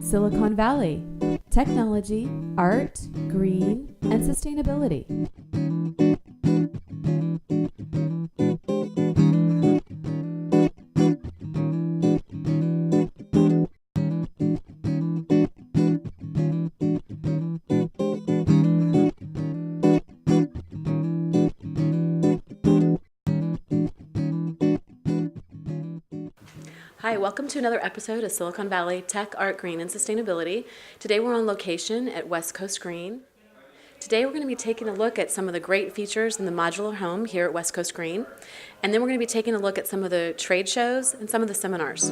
Silicon Valley, technology, art, green, and sustainability. Hi, welcome to another episode of Silicon Valley Tech, Art, Green, and Sustainability. Today we're on location at West Coast Green. Today we're going to be taking a look at some of the great features in the modular home here at West Coast Green. And then we're going to be taking a look at some of the trade shows and some of the seminars.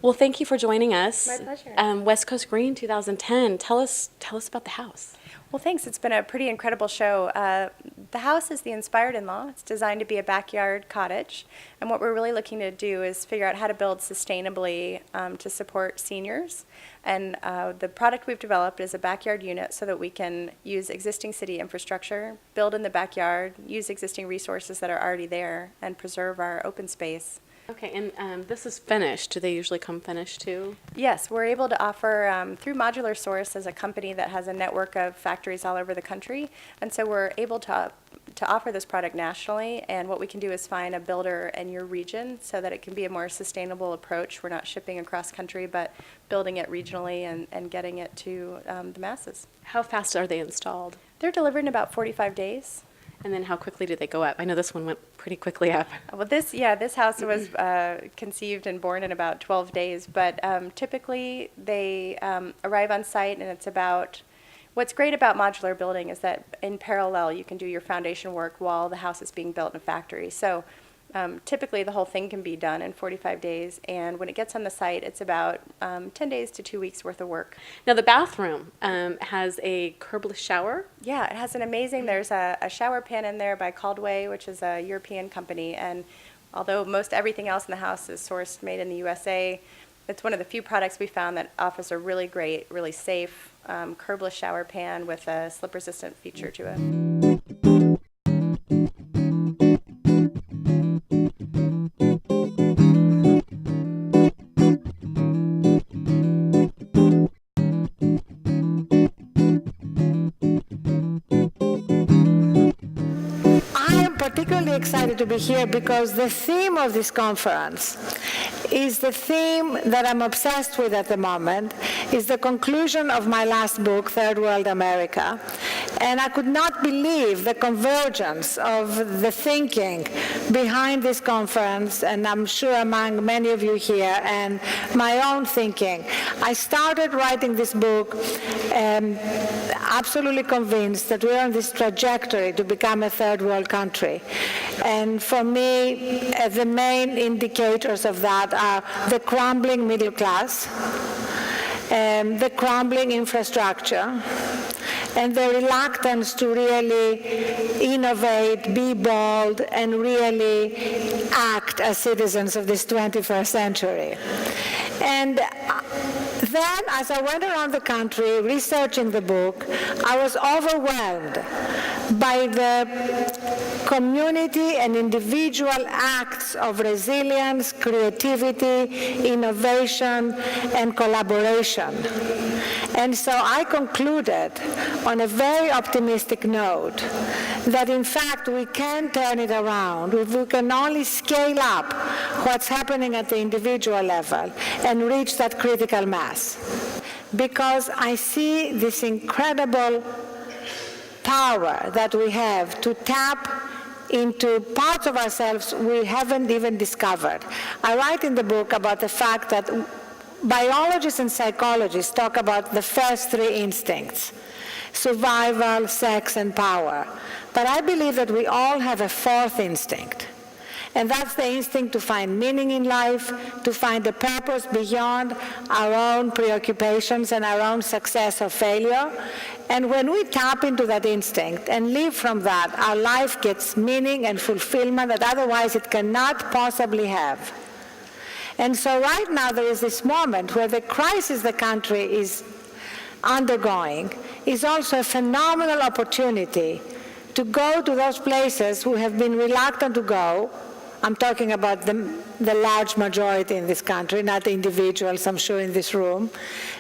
Well, thank you for joining us. My pleasure. West Coast Green 2010. Tell us about the house. Well, thanks. It's been a pretty incredible show. The house is the Inspired In-Law. It's designed to be a backyard cottage. And what we're really looking to do is figure out how to build sustainably to support seniors. And the product we've developed is a backyard unit so that we can use existing city infrastructure, build in the backyard, use existing resources that are already there, and preserve our open space. Okay, and this is finished. Do they usually come finished too? Yes, we're able to offer, through Modular Source as a company that has a network of factories all over the country, and so we're able to offer this product nationally, and what we can do is find a builder in your region so that it can be a more sustainable approach. We're not shipping across country, but building it regionally and getting it to the masses. How fast are they installed? They're delivered in about 45 days. And then how quickly do they go up? I know this one went pretty quickly up. Well, this house was conceived and born in about 12 days, but typically they arrive on site, and it's about, what's great about modular building is that in parallel you can do your foundation work while the house is being built in a factory. So typically the whole thing can be done in 45 days, and when it gets on the site, it's about 10 days to 2 weeks worth of work. Now the bathroom has a curbless shower. Yeah, it has an amazing, there's a shower pan in there by Caldway, which is a European company, and although most everything else in the house is sourced, made in the USA, it's one of the few products we found that offers a really great, really safe curbless shower pan with a slip-resistant feature to it. Particularly excited to be here because the theme of this conference is the theme that I'm obsessed with at the moment, is the conclusion of my last book, Third World America. And I could not believe the convergence of the thinking behind this conference, and I'm sure among many of you here, and my own thinking. I started writing this book absolutely convinced that we're on this trajectory to become a third world country. And for me, the main indicators of that are the crumbling middle class, the crumbling infrastructure, and the reluctance to really innovate, be bold, and really act as citizens of this 21st century. And then, as I went around the country researching the book, I was overwhelmed by the community and individual acts of resilience, creativity, innovation, and collaboration. And so I concluded on a very optimistic note that in fact we can turn it around if we can only scale up what's happening at the individual level and reach that critical mass. Because I see this incredible power that we have to tap into parts of ourselves we haven't even discovered. I write in the book about the fact that biologists and psychologists talk about the first three instincts: survival, sex, and power. But I believe that we all have a fourth instinct. And that's the instinct to find meaning in life, to find a purpose beyond our own preoccupations and our own success or failure. And when we tap into that instinct and live from that, our life gets meaning and fulfillment that otherwise it cannot possibly have. And so right now there is this moment where the crisis the country is undergoing is also a phenomenal opportunity to go to those places who have been reluctant to go. I'm talking about the large majority in this country, not the individuals, I'm sure, in this room,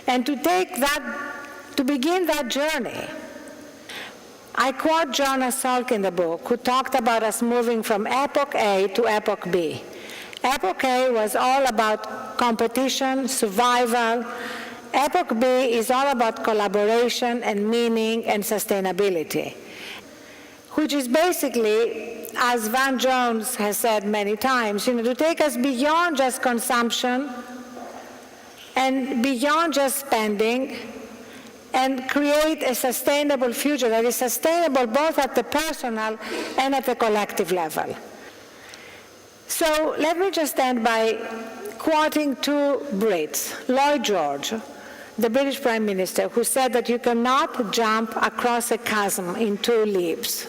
and to begin that journey. I quote Jonas Salk in the book, who talked about us moving from Epoch A to Epoch B. Epoch A was all about competition, survival. Epoch B is all about collaboration and meaning and sustainability, which is basically, as Van Jones has said many times, to take us beyond just consumption and beyond just spending, and create a sustainable future that is sustainable both at the personal and at the collective level. So let me just end by quoting two Brits, Lloyd George, the British Prime Minister, who said that you cannot jump across a chasm in two leaps.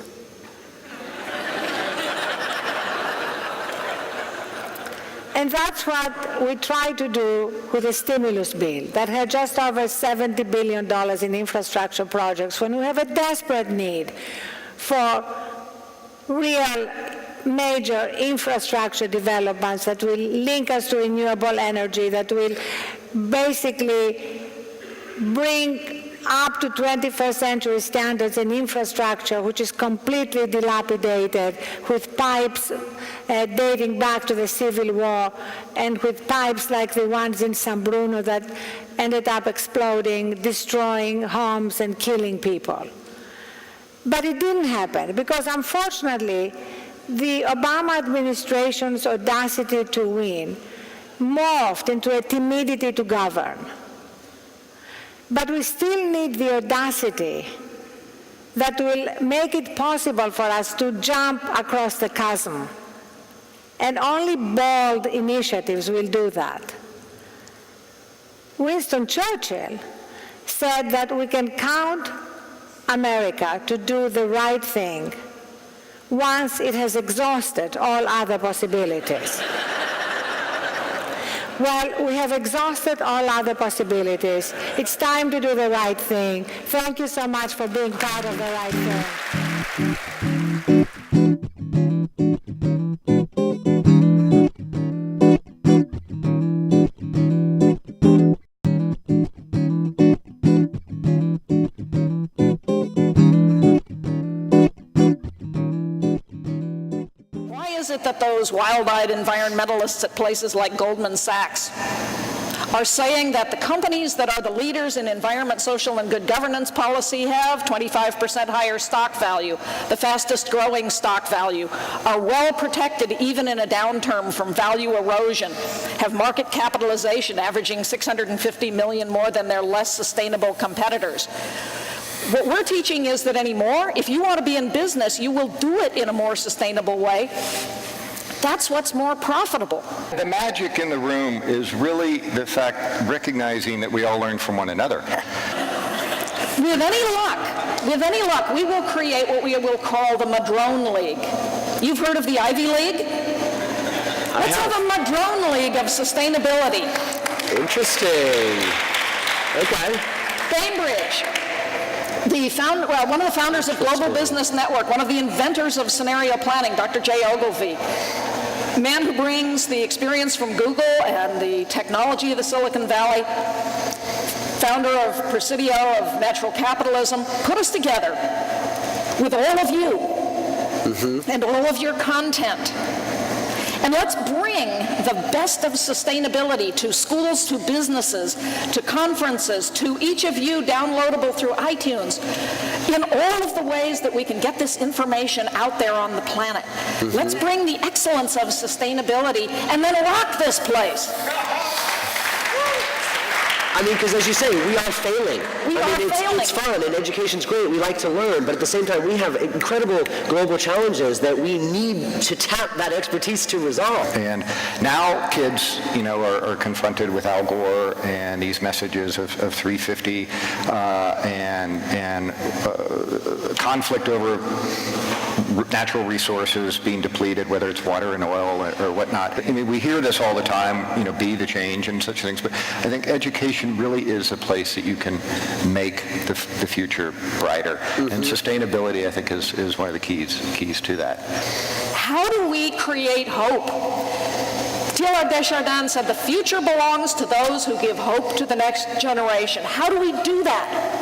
And that's what we try to do with the stimulus bill that had just over $70 billion in infrastructure projects when we have a desperate need for real major infrastructure developments that will link us to renewable energy, that will basically bring up to 21st century standards in infrastructure, which is completely dilapidated, with pipes dating back to the Civil War, and with pipes like the ones in San Bruno that ended up exploding, destroying homes and killing people. But it didn't happen, because unfortunately, the Obama administration's audacity to win morphed into a timidity to govern. But we still need the audacity that will make it possible for us to jump across the chasm. And only bold initiatives will do that. Winston Churchill said that we can count America to do the right thing once it has exhausted all other possibilities. Well, we have exhausted all other possibilities. It's time to do the right thing. Thank you so much for being part of the right thing. That those wild-eyed environmentalists at places like Goldman Sachs are saying that the companies that are the leaders in environment, social, and good governance policy have 25% higher stock value, the fastest growing stock value, are well protected even in a downturn from value erosion, have market capitalization averaging $650 million more than their less sustainable competitors. What we're teaching is that anymore, if you want to be in business, you will do it in a more sustainable way. That's what's more profitable. The magic in the room is really the fact, recognizing that we all learn from one another. With any luck, we will create what we will call the Madrone League. You've heard of the Ivy League? Let's have a Madrone League of sustainability. Interesting. Okay. Bainbridge. One of the founders of Global Business Network, one of the inventors of scenario planning, Dr. Jay Ogilvy, a man who brings the experience from Google and the technology of the Silicon Valley, founder of Presidio of Natural Capitalism, put us together with all of you and all of your content. And let's bring the best of sustainability to schools, to businesses, to conferences, to each of you downloadable through iTunes, in all of the ways that we can get this information out there on the planet. Let's bring the excellence of sustainability and then rock this place. I mean, because as you say, we are failing. It's fun, and education's great. We like to learn, but at the same time, we have incredible global challenges that we need to tap that expertise to resolve. And now kids, are confronted with Al Gore and these messages of 350 and conflict over natural resources being depleted, whether it's water and oil or whatnot. I mean, we hear this all the time, be the change and such things, but I think education really is a place that you can make the future brighter. And sustainability, I think, is one of the keys to that. How do we create hope? Teilhard de Chardin said, the future belongs to those who give hope to the next generation. How do we do that?